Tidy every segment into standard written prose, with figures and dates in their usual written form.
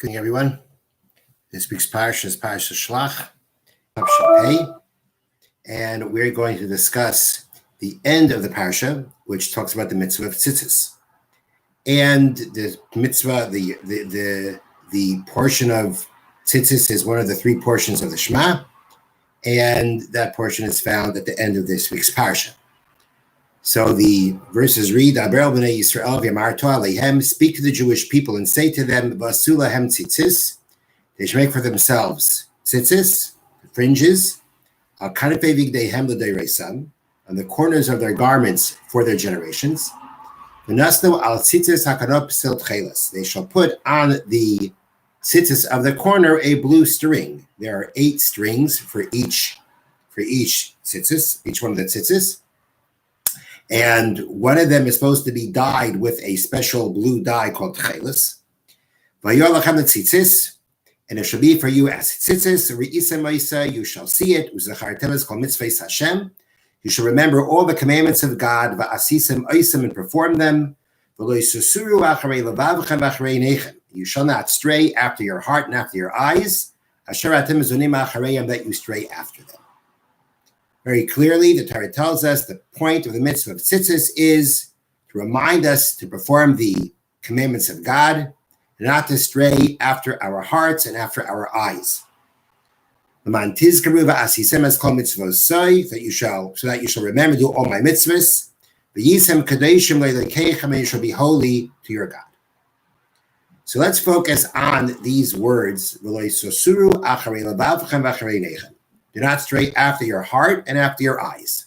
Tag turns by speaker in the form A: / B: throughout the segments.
A: Good evening, everyone. This week's Parsha is Parsha Shelach, Parsha, and we're going to discuss the end of the Parsha, which talks about the mitzvah of tzitzis. And the mitzvah, the portion of tzitzis is one of the three portions of the Shema, and that portion is found at the end of this week's Parsha. So the verses read, Daber b'nei Yisrael v'yamarto aleihem, speak to the Jewish people and say to them, V'asu lahem tzitzis, they should make for themselves tzitzis, fringes, al kanepei vigdeihem l'deireisam, on the corners of their garments for their generations. V'nasnu al tzitzis hakanop sil tchelas, they shall put on the tzitzis of the corner a blue string. There are 8 strings for each tzitzis, each one of the tzitzis. And one of them is supposed to be dyed with a special blue dye called tchelis. And it shall be for you as tzitzis, you shall see it. You shall remember all the commandments of God, and perform them. You shall not stray after your heart and after your eyes, that you stray after them. Very clearly, the Torah tells us the point of the mitzvah of tzitzis is to remind us to perform the commandments of God, and not to stray after our hearts and after our eyes. That you shall remember to do all my mitzvahs, and you shall be holy to your God. So let's focus on these words. Do not stray after your heart and after your eyes.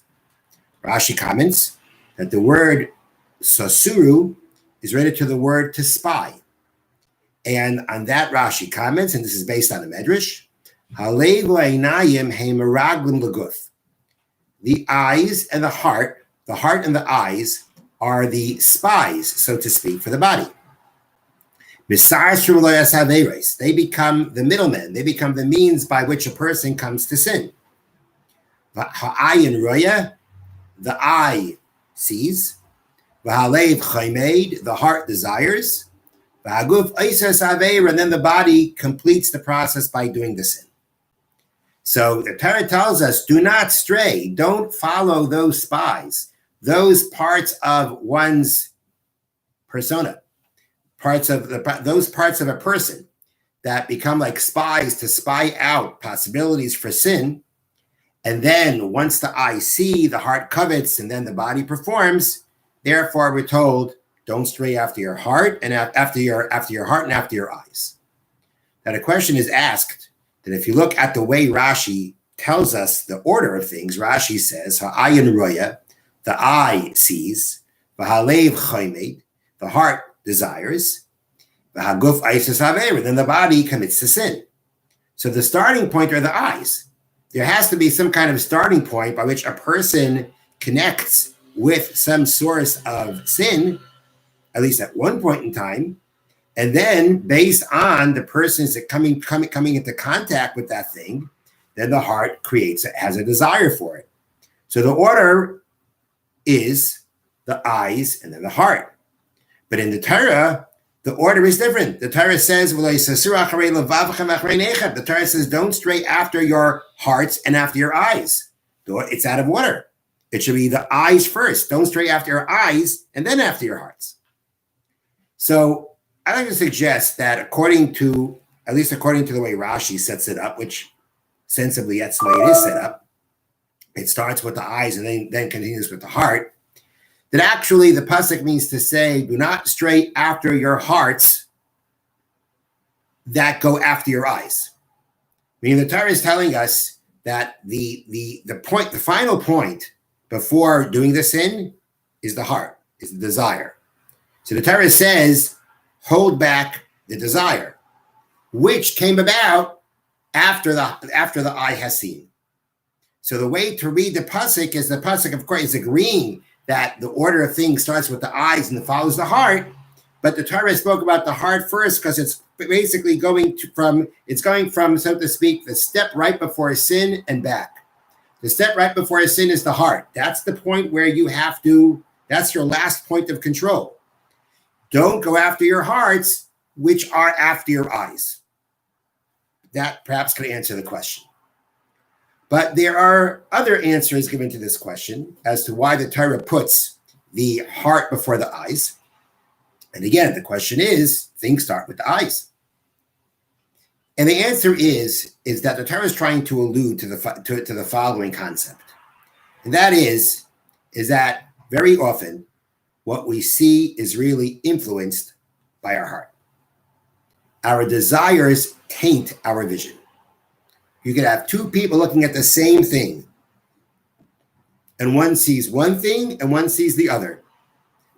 A: Rashi comments that the word sasuru is related to the word to spy. And on that Rashi comments, and this is based on the Medrash, the eyes and the heart and the eyes are the spies, so to speak, for the body. They become the middlemen. They become the means by which a person comes to sin. The eye sees. The heart desires. And then the body completes the process by doing the sin. So the Torah tells us, do not stray. Don't follow those spies, those parts of one's persona. Those parts of a person that become like spies to spy out possibilities for sin. And then once the eye sees, the heart covets, and then the body performs. Therefore, we're told, don't stray after your heart and after your heart and after your eyes. Now the question is asked that if you look at the way Rashi tells us the order of things, Rashi says, ha'ayin roya, the eye sees, v'halev chaymed, the heart desires, and then the body commits to sin. So the starting point are the eyes. There has to be some kind of starting point by which a person connects with some source of sin, at least at one point in time, and then based on the person's coming into contact with that thing, then the heart has a desire for it. So the order is the eyes and then the heart. But in the Torah, the order is different. The Torah says, the Torah says, don't stray after your hearts and after your eyes. It's out of order. It should be the eyes first. Don't stray after your eyes and then after your hearts. So I like to suggest that according to the way Rashi sets it up, which sensibly that's the way it is set up, it starts with the eyes and then continues with the heart. That actually the pasuk means to say, do not stray after your hearts that go after your eyes. Meaning the Torah is telling us that the final point before doing the sin is the heart, is the desire. So the Torah says, hold back the desire, which came about after the eye has seen. So the way to read the pasuk is, the pasuk, of course, is agreeing that the order of things starts with the eyes and follows the heart, but the Torah spoke about the heart first because it's basically going from, so to speak, the step right before sin and back. The step right before sin is the heart. That's the point where that's your last point of control. Don't go after your hearts which are after your eyes. That perhaps could answer the question. But there are other answers given to this question as to why the Torah puts the heart before the eyes. And again, the question is, things start with the eyes. And the answer is that the Torah is trying to allude to the following concept. And that is that very often what we see is really influenced by our heart. Our desires taint our vision. You could have two people looking at the same thing, and one sees one thing and one sees the other.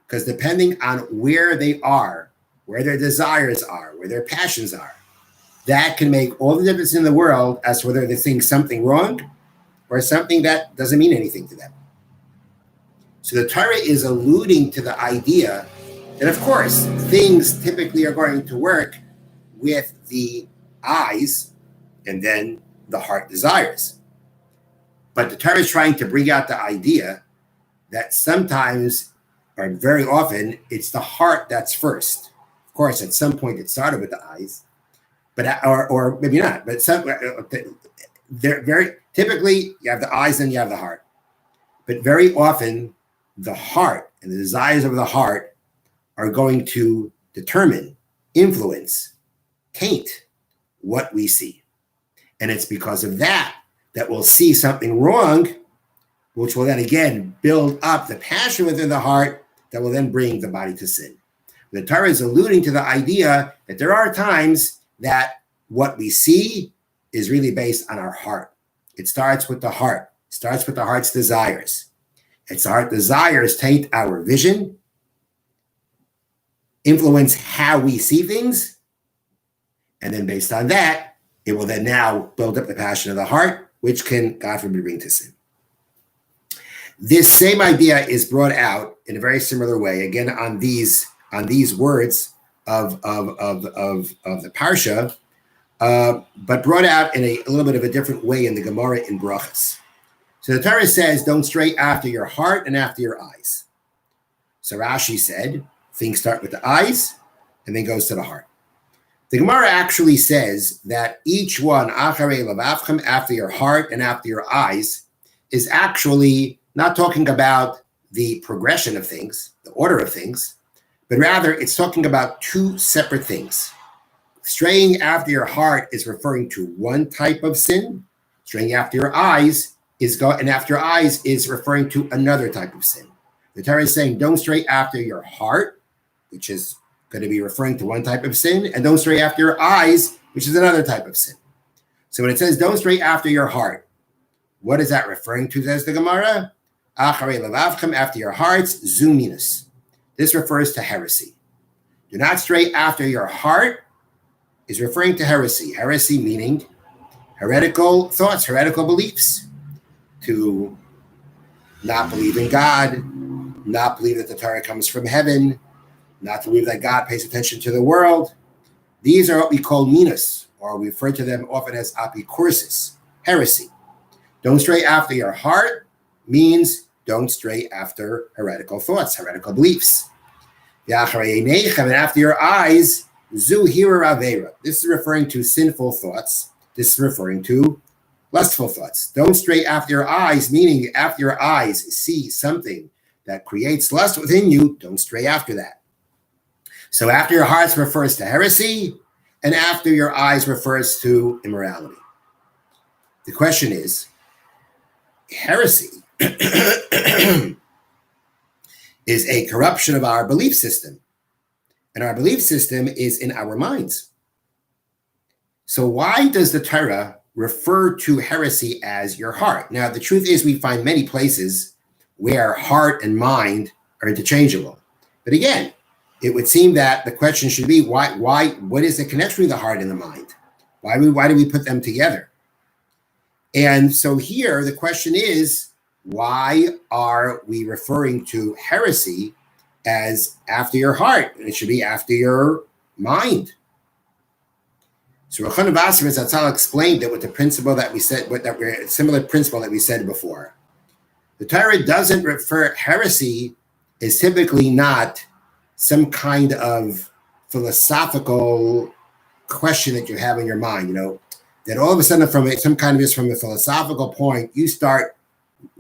A: Because depending on where they are, where their desires are, where their passions are, that can make all the difference in the world as to whether they think something wrong or something that doesn't mean anything to them. So the Torah is alluding to the idea that, of course, things typically are going to work with the eyes and then the heart desires. But the Torah is trying to bring out the idea that sometimes, or very often, it's the heart that's first. Of course, at some point it started with the eyes, but or maybe not. But they're very typically you have the eyes and you have the heart. But very often, the heart and the desires of the heart are going to determine, influence, taint what we see. And it's because of that we'll see something wrong, which will then again build up the passion within the heart that will then bring the body to sin. The Torah is alluding to the idea that there are times that what we see is really based on our heart. It starts with the heart. It starts with the heart's desires. It's the heart desires taint our vision, influence how we see things, and then based on that, it will then now build up the passion of the heart, which can, God forbid, bring to sin. This same idea is brought out in a very similar way, again on these words of the Parsha, but brought out in a little bit of a different way in the Gemara in Brachas. So the Torah says, don't stray after your heart and after your eyes. So Rashi said, things start with the eyes and then goes to the heart. The Gemara actually says that each one, acharei levavchem, after your heart and after your eyes, is actually not talking about the progression of things, the order of things, but rather it's talking about two separate things. Straying after your heart is referring to one type of sin. Straying after your eyes and after your eyes is referring to another type of sin. The Torah is saying, don't stray after your heart, which is going to be referring to one type of sin, and don't stray after your eyes, which is another type of sin. So when it says don't stray after your heart, what is that referring to, says the Gemara? Acharei levavchem, after your hearts, zuminus. This refers to heresy. Do not stray after your heart is referring to heresy. Heresy meaning heretical thoughts, heretical beliefs. To not believe in God, not believe that the Torah comes from heaven, not to believe that God pays attention to the world. These are what we call minas, or we refer to them often as apikursis, heresy. Don't stray after your heart means don't stray after heretical thoughts, heretical beliefs. And after your eyes, zu hira avera. This is referring to sinful thoughts. This is referring to lustful thoughts. Don't stray after your eyes, meaning after your eyes see something that creates lust within you, don't stray after that. So after your hearts refers to heresy, and after your eyes refers to immorality. The question is, heresy is a corruption of our belief system. And our belief system is in our minds. So why does the Torah refer to heresy as your heart? Now, the truth is we find many places where heart and mind are interchangeable. But again, it would seem that the question should be, what is the connection between the heart and the mind? Why do we put them together? And so here the question is, why are we referring to heresy as after your heart? And it should be after your mind. So Rechon Vassar Zatzal explained that with the principle that we said, similar principle that we said before. The Torah doesn't refer, heresy is typically not some kind of philosophical question that you have in your mind, that all of a sudden from a philosophical point, you start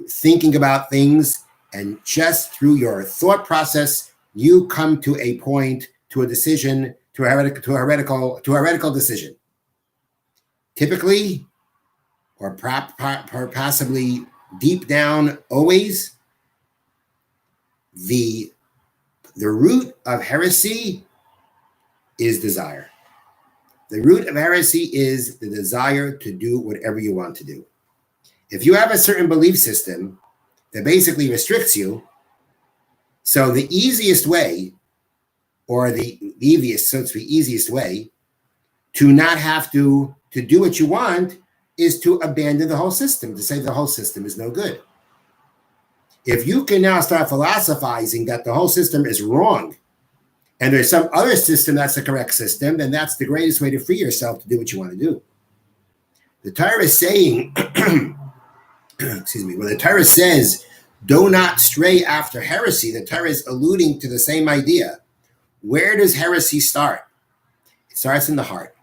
A: thinking about things, and just through your thought process, you come to a point, to a decision, to a heretical decision. Typically, or possibly deep down, always, the root of heresy is desire. The root of heresy is the desire to do whatever you want to do. If you have a certain belief system that basically restricts you, so the easiest way, or the easiest way to not have to do what you want is to abandon the whole system, to say the whole system is no good. If you can now start philosophizing that the whole system is wrong and there's some other system that's the correct system, then that's the greatest way to free yourself to do what you want to do. The Torah is saying, excuse me, when the Torah says, do not stray after heresy, the Torah is alluding to the same idea. Where does heresy start? It starts in the heart.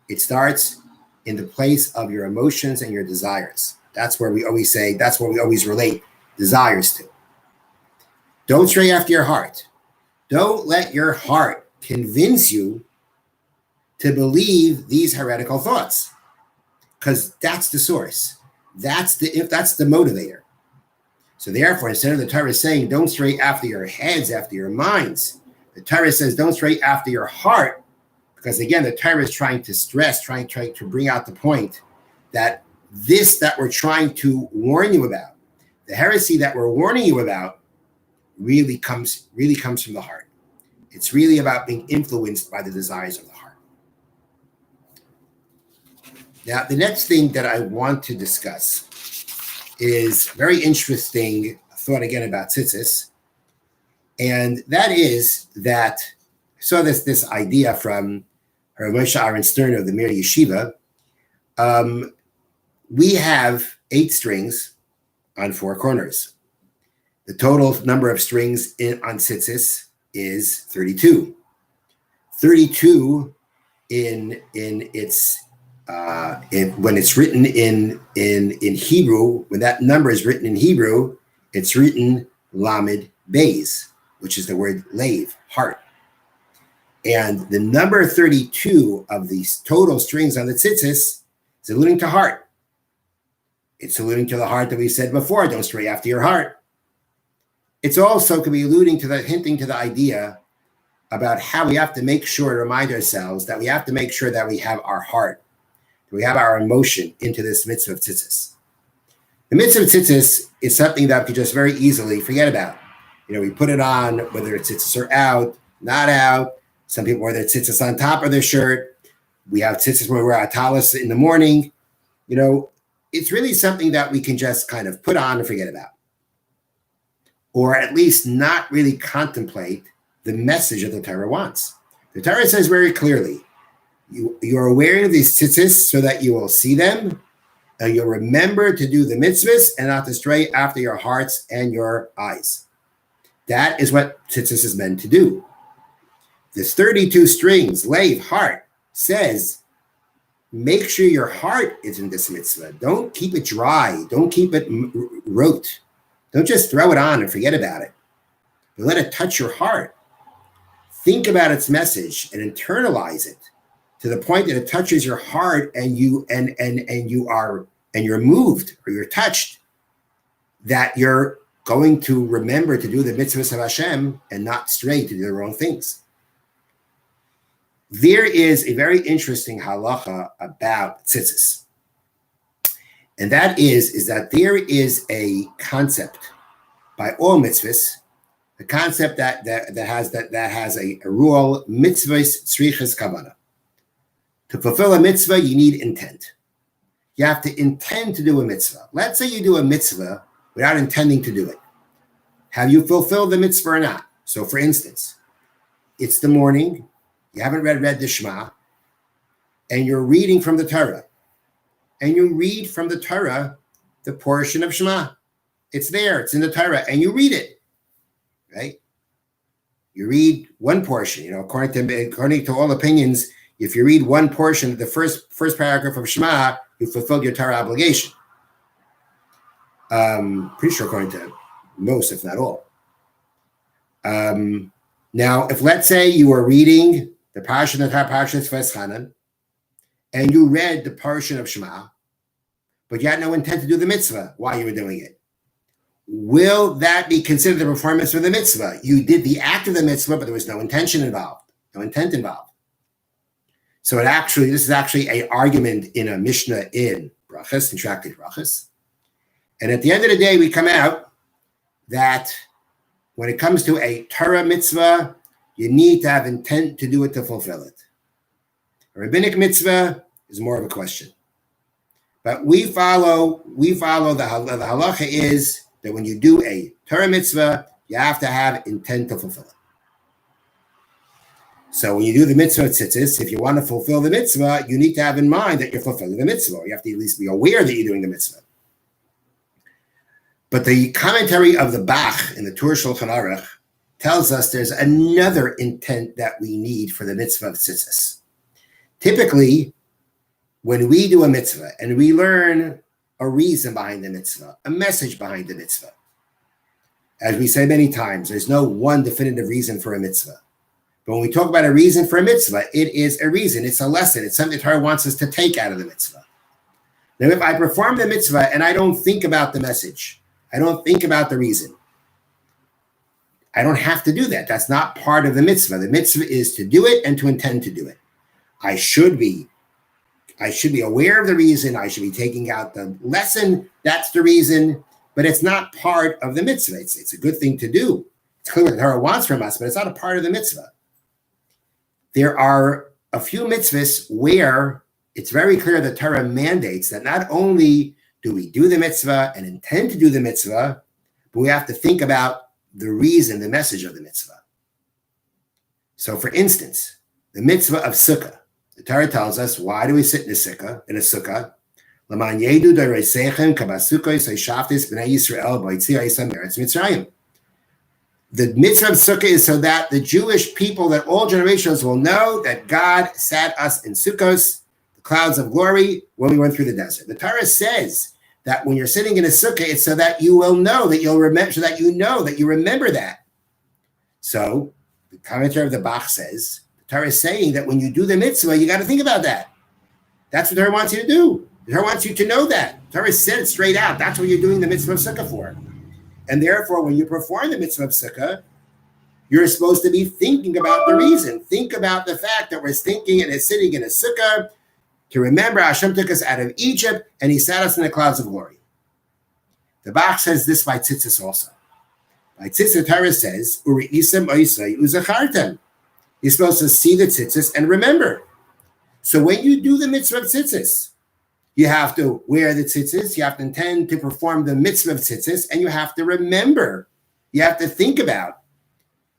A: It starts in the place of your emotions and your desires. That's where we always say, that's where we always relate desires to. Don't stray after your heart. Don't let your heart convince you to believe these heretical thoughts, because that's the source. That's the motivator. So therefore, instead of the Torah saying, don't stray after your heads, after your minds, the Torah says, don't stray after your heart, because again, the Torah is trying to bring out the point that this that we're trying to warn you about, the heresy that we're warning you about, really comes from the heart. It's really about being influenced by the desires of the heart. Now, the next thing that I want to discuss is very interesting thought again about tzitzis, and that is that I saw this idea from Rav Moshe Aaron Stern of the Mir Yeshiva. We have 8 strings on 4 corners. The total number of strings on tzitzis is 32. 32 in its when it's written in Hebrew, when that number is written in Hebrew, it's written Lamed Beis, which is the word lave, heart. And the number 32 of these total strings on the tzitzis is alluding to heart. It's alluding to the heart that we said before, don't stray after your heart. It's also could be alluding to hinting to the idea about how we have to make sure to remind ourselves that we have to make sure that we have our heart, that we have our emotion into this mitzvah of tzitzis. The mitzvah of tzitzis is something that we could just very easily forget about. We put it on, whether it's tzitzis are out, not out. Some people wear their tzitzis on top of their shirt. We have tzitzis where we wear our talis in the morning. It's really something that we can just kind of put on and forget about. Or at least not really contemplate the message that the Torah wants. The Torah says very clearly, you are wearing these tzitzis so that you will see them, and you'll remember to do the mitzvahs and not to stray after your hearts and your eyes. That is what tzitzis is meant to do. This 32 strings, lave, heart, says, make sure your heart is in this mitzvah. Don't keep it dry. Don't keep it rote. Don't just throw it on and forget about it, but let it touch your heart. Think about its message and internalize it to the point that it touches your heart, and you're moved or you're touched, that you're going to remember to do the mitzvahs of Hashem and not stray to do the wrong things. There is a very interesting halacha about tzitzis. And that is that there is a concept by all mitzvahs, the concept that has a rule, mitzvahs tzrichas kavanah. To fulfill a mitzvah, you need intent. You have to intend to do a mitzvah. Let's say you do a mitzvah without intending to do it. Have you fulfilled the mitzvah or not? So for instance, it's the morning, you haven't read the Shema, and you're reading from the Torah. And you read from the Torah the portion of Shema. It's there, it's in the Torah, and you read it, right? You read one portion, according to all opinions, if you read one portion of the first paragraph of Shema, you fulfilled your Torah obligation. Pretty sure according to most, if not all. Now, if let's say you were reading the Parsha Tzfas, and you read the portion of Shema, but you had no intent to do the mitzvah while you were doing it, will that be considered the performance of the mitzvah? You did the act of the mitzvah, but there was no intent involved. So this is actually an argument in a Mishnah in Brachas, in Tractate Brachas. And at the end of the day, we come out that when it comes to a Torah mitzvah, you need to have intent to do it to fulfill it. A rabbinic mitzvah is more of a question. But we follow the halacha is that when you do a Torah mitzvah, you have to have intent to fulfill it. So when you do the mitzvah tzitzis, if you want to fulfill the mitzvah, you need to have in mind that you're fulfilling the mitzvah, or you have to at least be aware that you're doing the mitzvah. But the commentary of the Bach in the Tur Shulchan Aruch tells us there's another intent that we need for the mitzvah of tzitzis. Typically, when we do a mitzvah and we learn a reason behind the mitzvah, a message behind the mitzvah, as we say many times, there's no one definitive reason for a mitzvah. But when we talk about a reason for a mitzvah, it is a reason, it's a lesson, it's something the Torah wants us to take out of the mitzvah. Now, if I perform the mitzvah and I don't think about the message, I don't think about the reason, I don't have to do that. That's not part of the mitzvah. The mitzvah is to do it and to intend to do it. I should be aware of the reason. I should be taking out the lesson. That's the reason, but it's not part of the mitzvah. It's a good thing to do. It's clear what the Torah wants from us, but it's not a part of the mitzvah. There are a few mitzvahs where it's very clear the Torah mandates that not only do we do the mitzvah and intend to do the mitzvah, but we have to think about the reason, the message of the mitzvah. So for instance, the mitzvah of sukkah. The Torah tells us, why do we sit in a sukkah? L'man yedu d'oreisechem kabasukos ha'shaftis b'nei Yisrael b'yitzias Yisrael meretz Mitzrayim. The mitzvah of sukkah is so that the Jewish people, that all generations will know that God sat us in sukkos, the clouds of glory, when we went through the desert. The Torah says that when you're sitting in a sukkah, it's so that you will know, that you'll remember, so that you know, that you remember that. So the commentary of the Bach says, Torah is saying that when you do the mitzvah, you got to think about that. That's what Torah wants you to do. The Torah wants you to know that. Torah said straight out, that's what you're doing the mitzvah of sukkah for. And therefore, when you perform the mitzvah of sukkah, you're supposed to be thinking about the reason. Think about the fact that we're thinking and sitting in a sukkah to remember Hashem took us out of Egypt and he sat us in the clouds of glory. The Bach says this by tzitzis also. By tzitzis, Torah says, Uri isem oisai uzachartem. You're supposed to see the tzitzis and remember. So when you do the mitzvah of tzitzis, you have to wear the tzitzis, you have to intend to perform the mitzvah of tzitzis, and you have to remember. You have to think about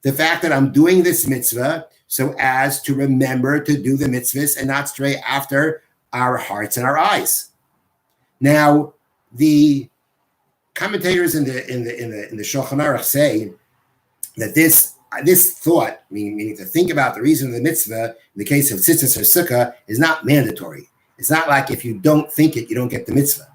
A: the fact that I'm doing this mitzvah so as to remember to do the mitzvahs and not stray after our hearts and our eyes. Now, the commentators in the Shulchan Aruch say that this thought, meaning to think about the reason of the mitzvah, in the case of tzitzis or sukkah, is not mandatory. It's not like if you don't think it, you don't get the mitzvah.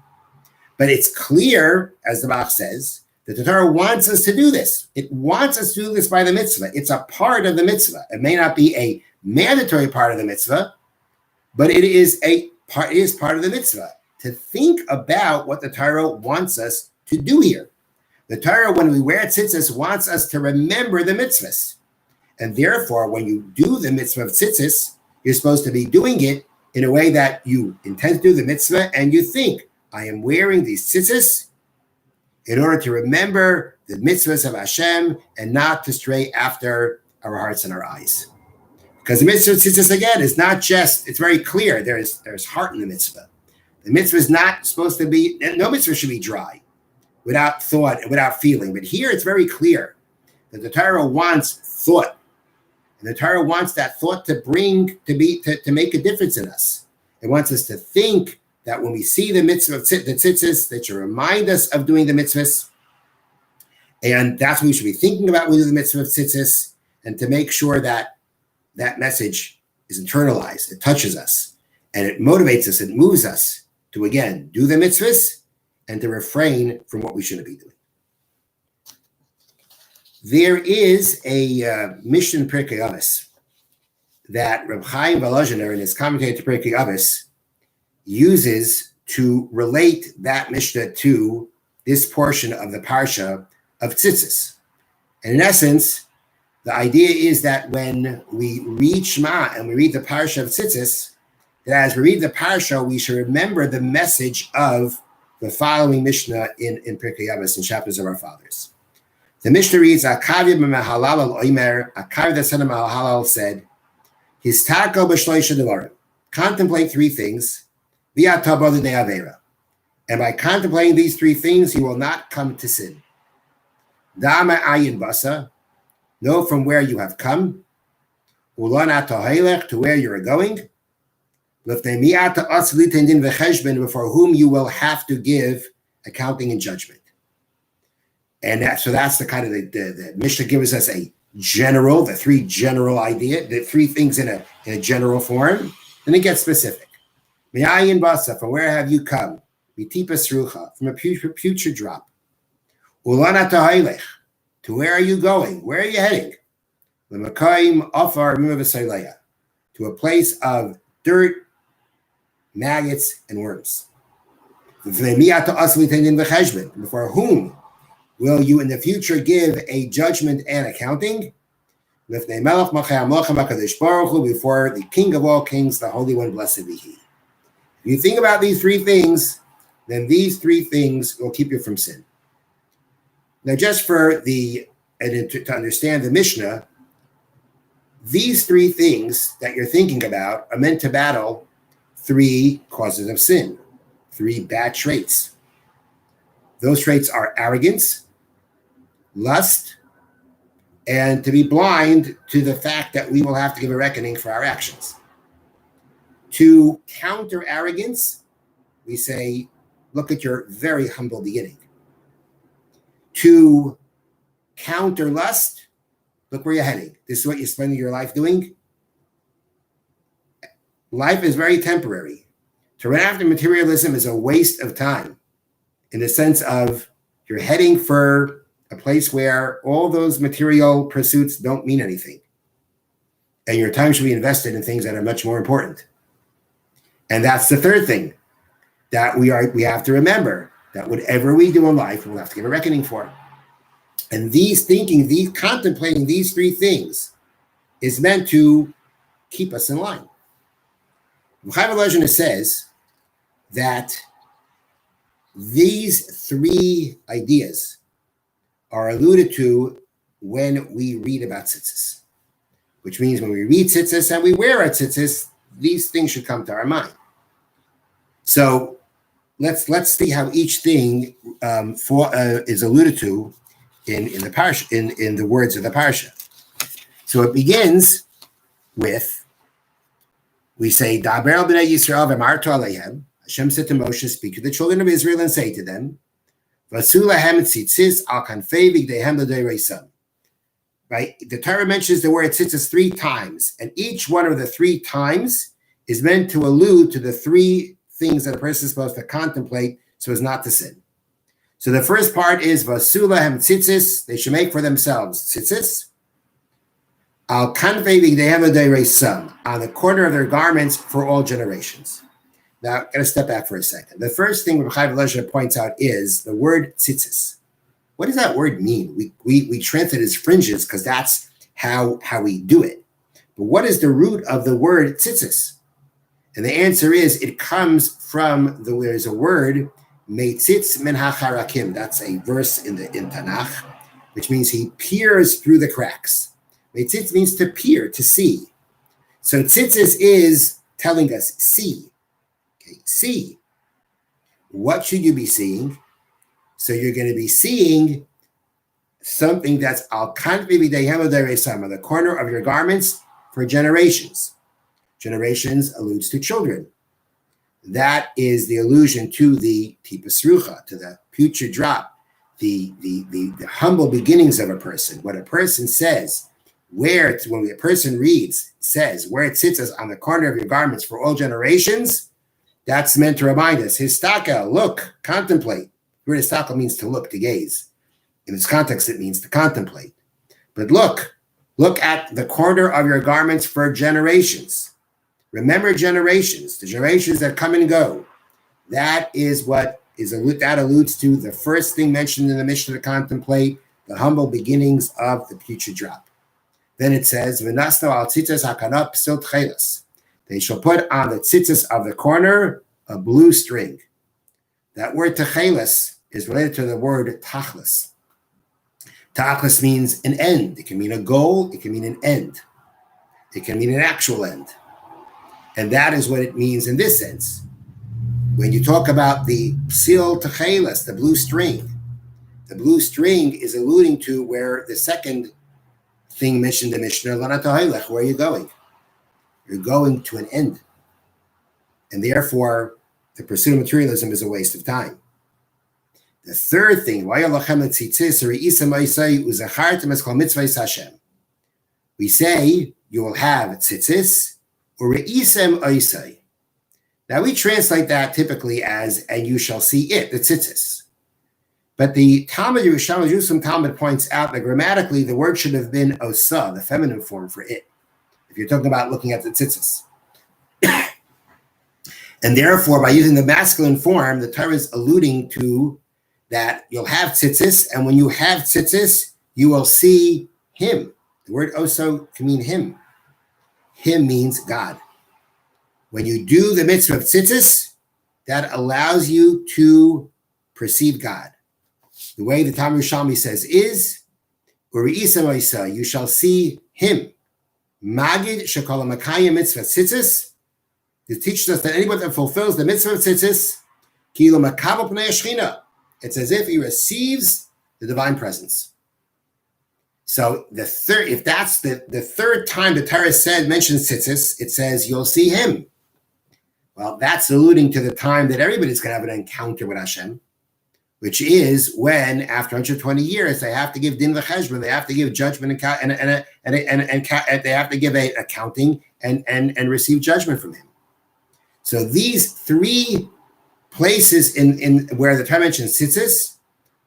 A: But it's clear, as the Bach says, that the Torah wants us to do this. It wants us to do this by the mitzvah. It's a part of the mitzvah. It may not be a mandatory part of the mitzvah, but it is part of the mitzvah to think about what the Torah wants us to do here. The Torah, when we wear tzitzis, wants us to remember the mitzvahs. And therefore, when you do the mitzvah of tzitzis, you're supposed to be doing it in a way that you intend to do the mitzvah and you think, I am wearing these tzitzis in order to remember the mitzvahs of Hashem and not to stray after our hearts and our eyes. Because the mitzvah of tzitzis, again, is not just, it's very clear, there's heart in the mitzvah. The mitzvah is not supposed to be, no mitzvah should be dry, without thought and without feeling. But here it's very clear that the Torah wants thought. And the Torah wants that thought to make a difference in us. It wants us to think that when we see the mitzvah of the tzitzis, that should remind us of doing the mitzvahs. And that's what we should be thinking about when we do the mitzvah of tzitzis. and to make sure that that message is internalized, it touches us, and it motivates us, it moves us to, again, do the mitzvahs and to refrain from what we shouldn't be doing. There is a Mishnah in Pirkei Avos that Reb Chaim Volozhiner, in his commentary to Pirkei Avos, uses to relate that Mishnah to this portion of the Parsha of Tzitzis. And in essence, the idea is that when we read Shema and we read the Parsha of Tzitzis, that as we read the Parsha, we should remember the message of the following Mishnah in Pirkei Avos, in chapters of our fathers. The Mishnah reads, Akavi b'mehalal al-oimer, Akavi the son of Mahalal said, Histako b'shloisha devarim, contemplate three things, v'atabo l'dei avera, and by contemplating these three things, you will not come to sin. Da'ama ayin basa, know from where you have come, ulana tohelech, to where you are going, l'fnei mi'ata asli tendin v'cheshben, before whom you will have to give accounting and judgment. And so that's the kind of the Mishnah gives us a general, the three general idea, the three things in a general form. Then it gets specific. Mi'ayin basa, from where have you come? Mitipas rucha, from a future drop. Ulana tahaylech, to where are you going? Where are you heading? L'makayim afar mimavasayleya, to a place of dirt, maggots, and worms. Before whom will you in the future give a judgment and accounting? Before the King of all kings, the Holy One, blessed be He. If you think about these three things, then these three things will keep you from sin. Now, just for to understand the Mishnah, these three things that you're thinking about are meant to battle three causes of sin, three bad traits. Those traits are arrogance, lust, and to be blind to the fact that we will have to give a reckoning for our actions. To counter arrogance, we say, look at your very humble beginning. To counter lust, look where you're heading. This is what you're spending your life doing. Life is very temporary. To run after materialism is a waste of time, in the sense of you're heading for a place where all those material pursuits don't mean anything. And your time should be invested in things that are much more important. And that's the third thing that we have to remember, that whatever we do in life, we'll have to give a reckoning for. And contemplating these three things is meant to keep us in line. Chaim Volozhiner says that these three ideas are alluded to when we read about tzitzis, which means when we read tzitzis and we wear our tzitzis, these things should come to our mind. So let's see how each thing is alluded to in the parsha, in the words of the parsha. So it begins with, we say, Daber al b'nei Yisrael v'martu aleihem. Hashem said to Moshe, speak to the children of Israel and say to them, V'asu lahem tzitzis al kanfei v'gdeihem l'dei reisam. Right? The Torah mentions the word tzitzis 3 times, and each one of the 3 times is meant to allude to the 3 things that a person is supposed to contemplate so as not to sin. So the first part is V'asu lahem tzitzis, they should make for themselves tzitzis, al kanfei v'gdeihem l'dei reisam, on the corner of their garments for all generations. Now, I'm going to step back for a second. The first thing Reb Chaim Volozhiner points out is the word tzitzis. What does that word mean? We translate it as fringes because that's how we do it. But what is the root of the word tzitzis? And the answer is it comes from there's a word, meitzitz min hacharakim. That's a verse in Tanakh, which means he peers through the cracks. Meitzitz means to peer, to see. So tzitzis is telling us, see. See. What should you be seeing? So you're going to be seeing something that's al kanfei v'gdeihem l'dei reisam, on the corner of your garments for generations. Generations alludes to children. That is the allusion to the tipas rucha, to the future drop, the humble beginnings of a person. What a person says when a person reads, says, where it sits as on the corner of your garments for all generations, that's meant to remind us. Histaka, look, contemplate. The word histaka means to look, to gaze. In this context, it means to contemplate. But look at the corner of your garments for generations. Remember generations, the generations that come and go. That is what that alludes to the first thing mentioned in the Mishnah to contemplate, the humble beginnings of the future drop. Then it says, "V'nasno al tzitzis hakanot psil tchelas." They shall put on the tzitzis of the corner a blue string. That word techelas is related to the word tachlis. Tachlis means an end. It can mean a goal. It can mean an end. It can mean an actual end. And that is what it means in this sense. When you talk about the psil techelas, the blue string is alluding to where the second thing mentioned in the Mishnah, Lanatohailech, where are you going? You're going to an end. And therefore, the pursuit of materialism is a waste of time. The third thing, we say you will have tzitzis or re'isem oisai. Now we translate that typically as, and you shall see it, the tzitzis. But the Talmud Yerushalmi Talmud points out that grammatically the word should have been osa, the feminine form for it, if you're talking about looking at the tzitzis. And therefore, by using the masculine form, the Torah is alluding to that you'll have tzitzis, and when you have tzitzis, you will see him. The word oso can mean him. Him means God. When you do the mitzvah of tzitzis, that allows you to perceive God. The way the Talmud Yerushalmi says is, you shall see him. Magid shekol makayim mitzvah tzitzis. It teaches us that anyone that fulfills the mitzvah of tzitzis, kilo makabel pnei shechina, it's as if he receives the divine presence. So if that's the third time the Torah mentions tzitzis, it says you'll see him. Well, that's alluding to the time that everybody's going to have an encounter with Hashem, which is when, after 120 years, they have to give din v'cheshbon, they have to give judgment and they have to give an accounting and receive judgment from him. So these three places in where the Torah mentions tzitzis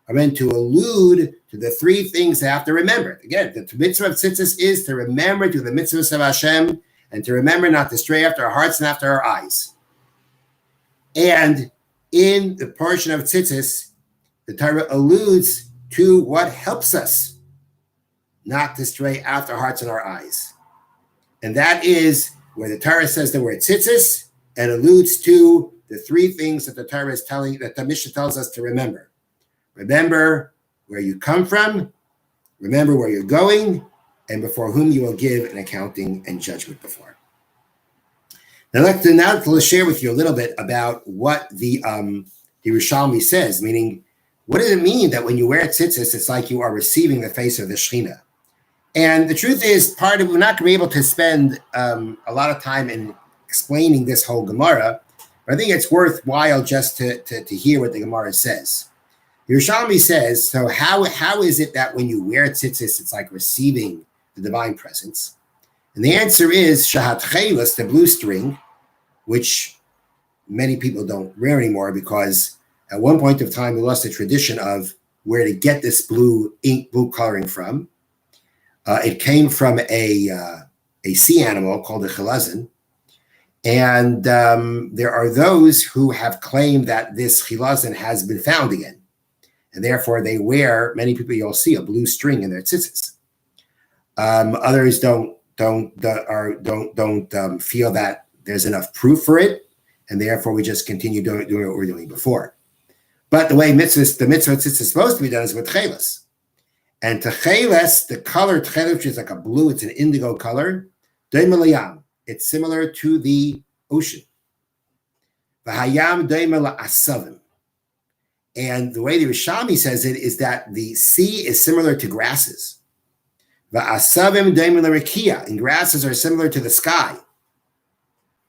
A: are meant to allude to the three things they have to remember. Again, the mitzvah of tzitzis is to remember to the mitzvahs of Hashem and to remember not to stray after our hearts and after our eyes. And in the portion of tzitzis, the Torah alludes to what helps us not to stray after our hearts and our eyes. And that is where the Torah says the word tzitzis and alludes to the three things that the Torah is telling, that the Mishnah tells us to remember. Remember where you come from, remember where you're going, and before whom you will give an accounting and judgment before. Now, I'd like to share with you a little bit about what the Yerushalmi says, meaning, what does it mean that when you wear tzitzis, it's like you are receiving the face of the Shekhinah? And the truth is, we're not going to be able to spend a lot of time in explaining this whole Gemara, but I think it's worthwhile just to hear what the Gemara says. Yerushalmi says, so how is it that when you wear tzitzis, it's like receiving the divine presence? And the answer is shahat chelas, the blue string, which many people don't wear anymore because at one point of time we lost the tradition of where to get this blue ink, blue coloring from. It came from a sea animal called a chilazon. And there are those who have claimed that this chilazon has been found again. And therefore they wear, many people you'll see, a blue string in their tzitzis. Others don't feel that there's enough proof for it, and therefore we just continue doing what we were doing before. But the way the mitzvah tzitzis is supposed to be done is with chelas. And techeles, the color techeles, which is like a blue, it's an indigo color, doimelayam. It's similar to the ocean. V'hayam doimel asavim. And the way the Yerushalmi says it is that the sea is similar to grasses. V'asavim doimel rekia, and grasses are similar to the sky.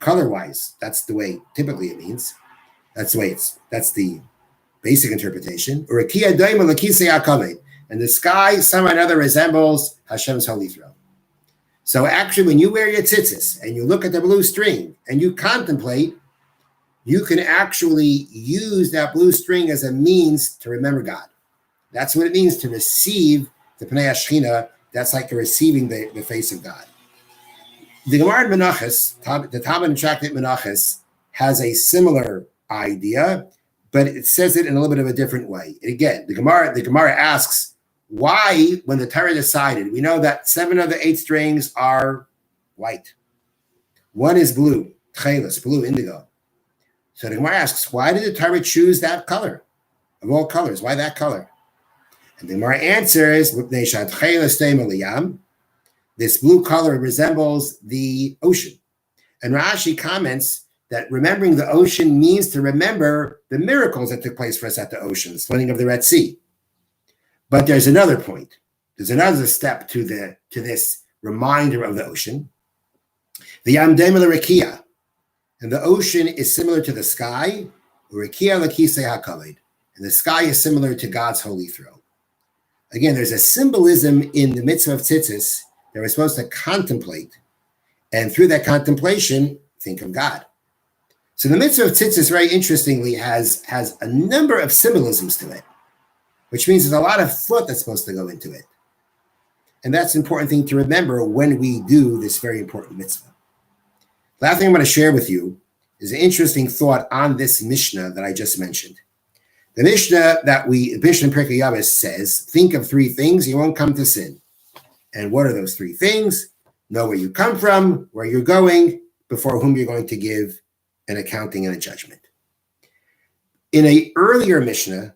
A: Color-wise, that's the way typically it means. That's the basic interpretation. Rekia doimel lekisei hakavod. And the sky somehow or another resembles Hashem's holy throne. So actually, when you wear your tzitzis and you look at the blue string and you contemplate, you can actually use that blue string as a means to remember God. That's what it means to receive the Pnei Shechina. That's like receiving the face of God. The Gemara in Menachos, the Talmud in Tractate Menachos, has a similar idea, but it says it in a little bit of a different way. And again, the Gemara asks, why, when the Torah decided, we know that 7 of the 8 strings are white. One is blue, tchelis, blue, indigo. So the Gemara asks, why did the Torah choose that color of all colors? Why that color? And the Gemara answers, this blue color resembles the ocean. And Rashi comments that remembering the ocean means to remember the miracles that took place for us at the ocean, the splitting of the Red Sea. But there's another point. There's another step to this reminder of the ocean. The Yamdem L'Rekia. And the ocean is similar to the sky. L'Rekia L'Kisei HaKavod. And the sky is similar to God's holy throne. Again, there's a symbolism in the mitzvah of tzitzis that we're supposed to contemplate. And through that contemplation, think of God. So the mitzvah of tzitzis, very interestingly, has a number of symbolisms to it, which means there's a lot of thought that's supposed to go into it. And that's an important thing to remember when we do this very important mitzvah. Last thing I'm going to share with you is an interesting thought on this Mishnah that I just mentioned. The Mishnah in Pirkei Avos says, think of 3 things, you won't come to sin. And what are those 3 things? Know where you come from, where you're going, before whom you're going to give an accounting and a judgment. In an earlier Mishnah,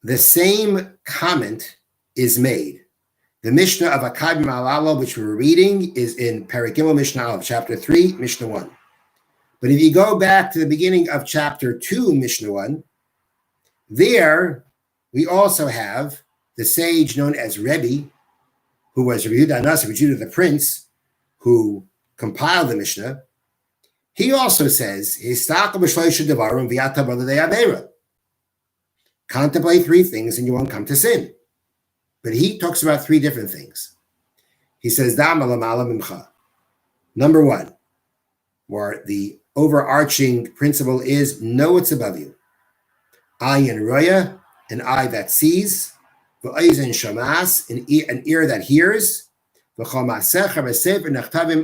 A: the same comment is made. The Mishnah of Akad Malalo, which we're reading, is in Perek Gimel Mishnah of chapter 3, Mishnah 1. But if you go back to the beginning of chapter 2, Mishnah 1, there we also have the sage known as Rebbe, who was Rabbi Yehuda Anas, Rabbi Judah the Prince, who compiled the Mishnah. He also says, contemplate 3 things and you won't come to sin. But he talks about 3 different things. He says, number 1, where the overarching principle is, know what's above you. Ayin roya, an eye that sees, v'oizen shamas, an ear that hears,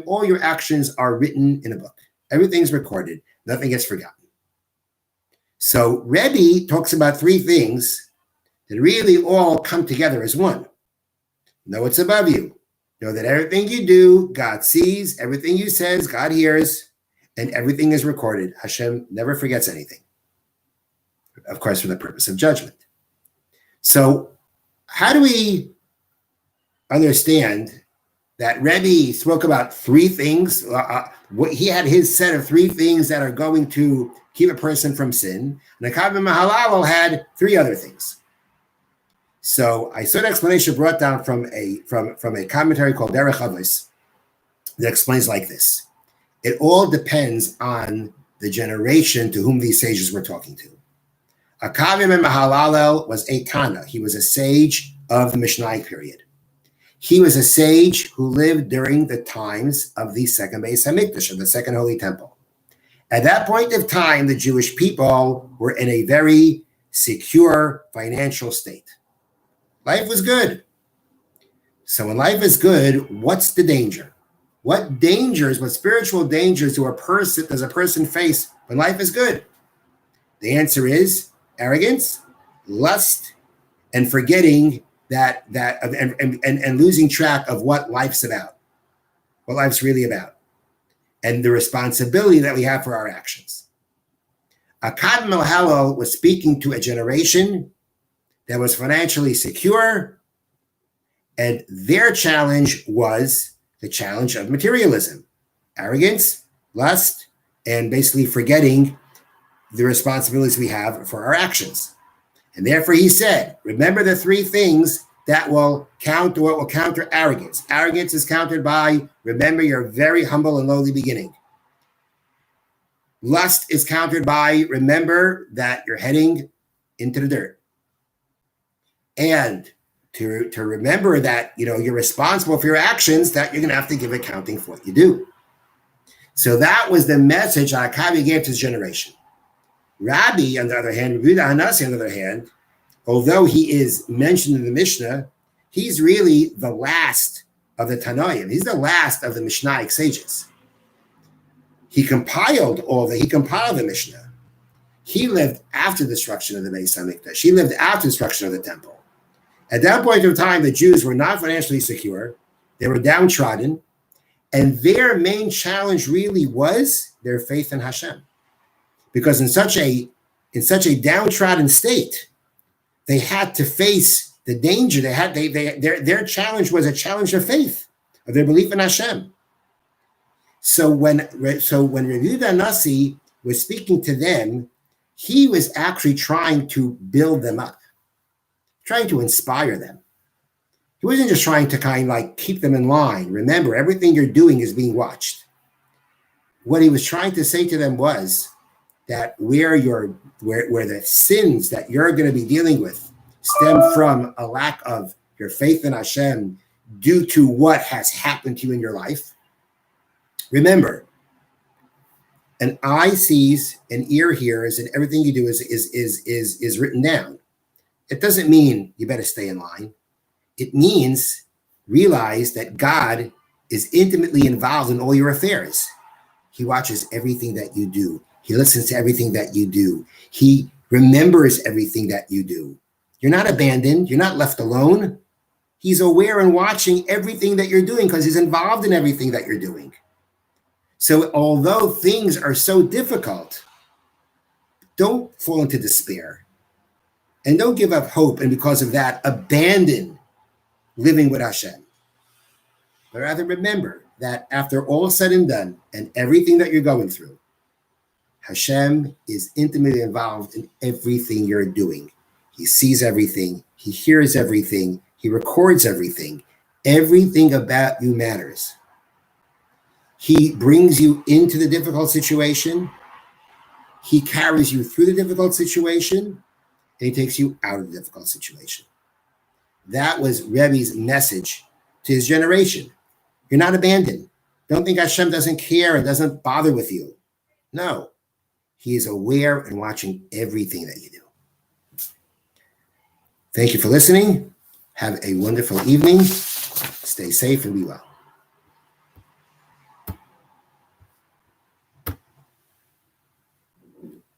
A: all your actions are written in a book. Everything's recorded. Nothing gets forgotten. So Rebbe talks about 3 things that really all come together as one. Know what's above you. Know that everything you do, God sees. Everything you says, God hears. And everything is recorded. Hashem never forgets anything. Of course, for the purpose of judgment. So how do we understand that Rebbe spoke about 3 things? He had his set of 3 things that are going to keep a person from sin. And Akad Mahalal had 3 other things. So I saw an explanation brought down from a commentary called Derech Avos that explains like this. It all depends on the generation to whom these sages were talking to. Akavim and Mahalalel was a Tana. He was a sage of the Mishnaic period. He was a sage who lived during the times of the second Beis Hamikdash, of the second Holy Temple. At that point of time, the Jewish people were in a very secure financial state. Life was good. So when life is good, what's the danger? What spiritual dangers does a person face when life is good? The answer is arrogance, lust, and forgetting and losing track of what life's about, what life's really about, and the responsibility that we have for our actions. Akad Mahalal was speaking to a generation that was financially secure, and their challenge was the challenge of materialism, arrogance, lust, and basically forgetting the responsibilities we have for our actions. And therefore he said, remember the 3 things that will counter arrogance. Arrogance is countered by, remember your very humble and lowly beginning. Lust is countered by, remember that you're heading into the dirt. And to remember that, you're responsible for your actions, that you're going to have to give accounting for what you do. So that was the message Akavi gave to his generation. Rabbi, on the other hand, Rabbi Hanasi, on the other hand, although he is mentioned in the Mishnah, he's really the last of the Tanoim. He's the last of the Mishnaic sages. He compiled the Mishnah. He lived after the destruction of the Beis Hamikdash. He lived after the destruction of the temple. At that point of time, the Jews were not financially secure. They were downtrodden. And their main challenge really was their faith in Hashem. Because in such a downtrodden state, they had to face the danger. Their challenge was a challenge of faith, of their belief in Hashem. So when Rabbi Yehuda Nasi was speaking to them, he was actually trying to build them up, trying to inspire them. He wasn't just trying to keep them in line. Remember, everything you're doing is being watched. What he was trying to say to them was that where the sins that you're going to be dealing with stem from a lack of your faith in Hashem due to what has happened to you in your life. Remember, an eye sees, an ear hears, and everything you do is written down. It doesn't mean you better stay in line. It means realize that God is intimately involved in all your affairs. He watches everything that you do. He listens to everything that you do. He remembers everything that you do. You're not abandoned. You're not left alone. He's aware and watching everything that you're doing because he's involved in everything that you're doing. So although things are so difficult, don't fall into despair and don't give up hope. And because of that, abandon living with Hashem. But rather remember that after all said and done and everything that you're going through, Hashem is intimately involved in everything you're doing. He sees everything. He hears everything. He records everything. Everything about you matters. He brings you into the difficult situation. He carries you through the difficult situation, and he takes you out of the difficult situation. That was Rebbe's message to his generation. You're not abandoned. Don't think Hashem doesn't care and doesn't bother with you. No, he is aware and watching everything that you do. Thank you for listening. Have a wonderful evening. Stay safe and be well.